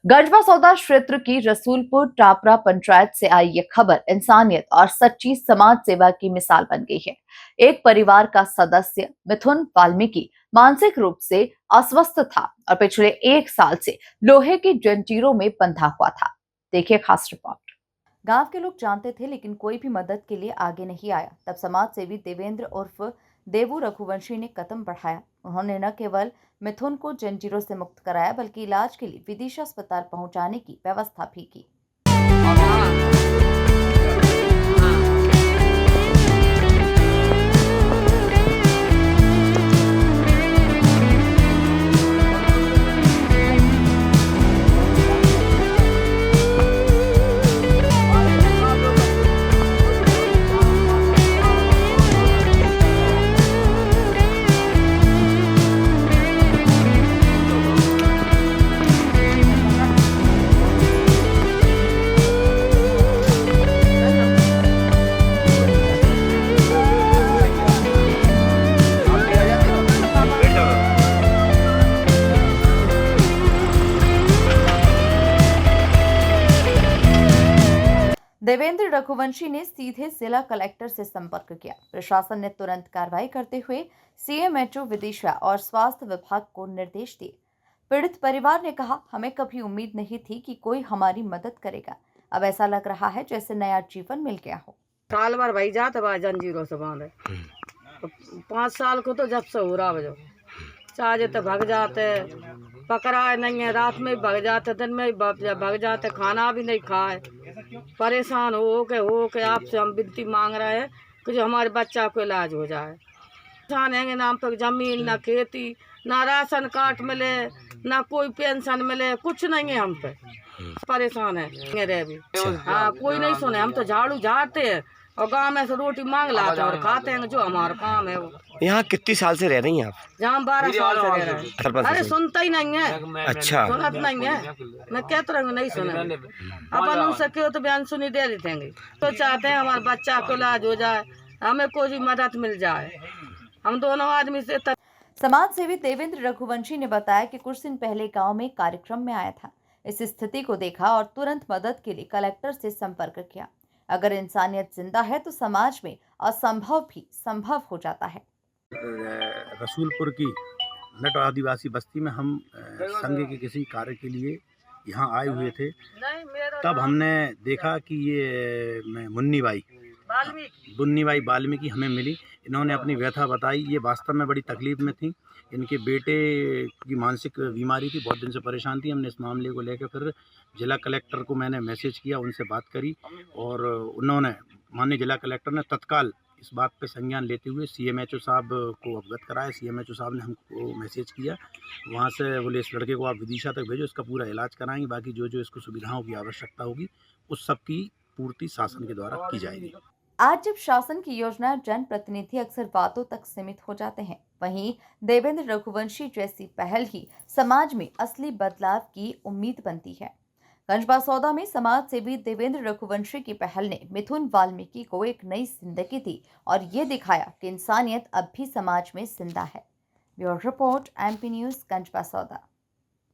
गंजबासौदा क्षेत्र की रसूलपुर टापरा पंचायत से आई ये खबर इंसानियत और सच्ची समाज सेवा की मिसाल बन गई है। एक परिवार का सदस्य मिथुन वाल्मीकि मानसिक रूप से अस्वस्थ था और पिछले 1 साल से लोहे की जंजीरों में बंधा हुआ था। देखिए खास रिपोर्ट। गांव के लोग जानते थे लेकिन कोई भी मदद के लिए आगे नहीं आया। तब समाज सेवी देवेंद्र उर्फ देवू रघुवंशी ने कदम बढ़ाया। उन्होंने न केवल मिथुन को जंजीरों से मुक्त कराया बल्कि इलाज के लिए विदिशा अस्पताल पहुंचाने की व्यवस्था भी की। देवेंद्र रघुवंशी ने सीधे जिला कलेक्टर से संपर्क किया। प्रशासन ने तुरंत कार्रवाई करते हुए सीएमएचओ विदिशा और स्वास्थ्य विभाग को निर्देश दिए। पीड़ित परिवार ने कहा, हमें कभी उम्मीद नहीं थी कि कोई हमारी मदद करेगा। अब ऐसा लग रहा है जैसे नया जीवन मिल गया हो। साल भर भाई जाते बा जंजीरों से बांधे 5 साल को तो जब से हो रहा जो चाहे तो भाग जाते, पकड़ा नहीं है, रात में भाग जाते, दिन में भाग जाते, खाना भी नहीं खाए। परेशान हो के आपसे हम विनती मांग रहे हैं कि जो हमारे बच्चा को इलाज हो जाए। परेशान है, नाम पर जमीन ना खेती ना राशन कार्ड मिले ना कोई पेंशन मिले, कुछ नहीं है हम पे। परेशान है रह भी। हाँ, कोई नहीं सुने। हम तो झाड़ू झाड़ते हैं और गाँव में से रोटी मांग लाते हैं और खाते हैं, जो हमारा काम है वो। यहाँ कितनी साल से रह रही हैं आप? यहाँ 12 साल से रह रहे हैं। अरे सुनता ही नहीं है। अच्छा, सुनत नहीं है। मैं कहते रहूँगी नहीं सुने। अपन उनसे क्यों तो बयान सुनी दे देंगे। तो चाहते हैं हमारे बच्चा को इलाज हो जाए, हमें कोई मदद मिल जाए। हम दोनों आदमी से समाज सेवी देवेंद्र रघुवंशी ने बताया कि कुछ दिन पहले गांव में कार्यक्रम में आया था। इस स्थिति को देखा और तुरंत मदद के लिए कलेक्टर से संपर्क किया। अगर इंसानियत जिंदा है तो समाज में असंभव भी संभव हो जाता है। रसूलपुर की नट आदिवासी बस्ती में हम संघ के किसी कार्य के लिए यहाँ आए हुए थे। तब हमने देखा कि ये मुन्नी बाई वाल्मीकि हमें मिली। इन्होंने अपनी व्यथा बताई। ये वास्तव में बड़ी तकलीफ में थी। इनके बेटे की मानसिक बीमारी थी, बहुत दिन से परेशान थी। हमने इस मामले को लेकर फिर जिला कलेक्टर को मैंने मैसेज किया, उनसे बात करी और उन्होंने माननीय जिला कलेक्टर ने तत्काल इस बात पे संज्ञान लेते हुए सीएमएचओ साहब को अवगत कराया। सीएमएचओ साहब ने हमको मैसेज किया, वहाँ से बोले इस लड़के को आप विदिशा तक भेजो, इसका पूरा इलाज कराएंगे, बाकी जो जो इसको सुविधाओं की आवश्यकता होगी उस सब की पूर्ति शासन के द्वारा की जाएगी। आज जब शासन की योजना जनप्रतिनिधि अक्सर बातों तक सीमित हो जाते हैं, वहीं देवेंद्र रघुवंशी जैसी पहल ही समाज में असली बदलाव की उम्मीद बनती है। गंजबासौदा में समाज सेवी देवेंद्र रघुवंशी की पहल ने मिथुन वाल्मीकि को एक नई जिंदगी दी और ये दिखाया कि इंसानियत अब भी समाज में जिंदा है। Bureau report, MP news, Ganjbasoda.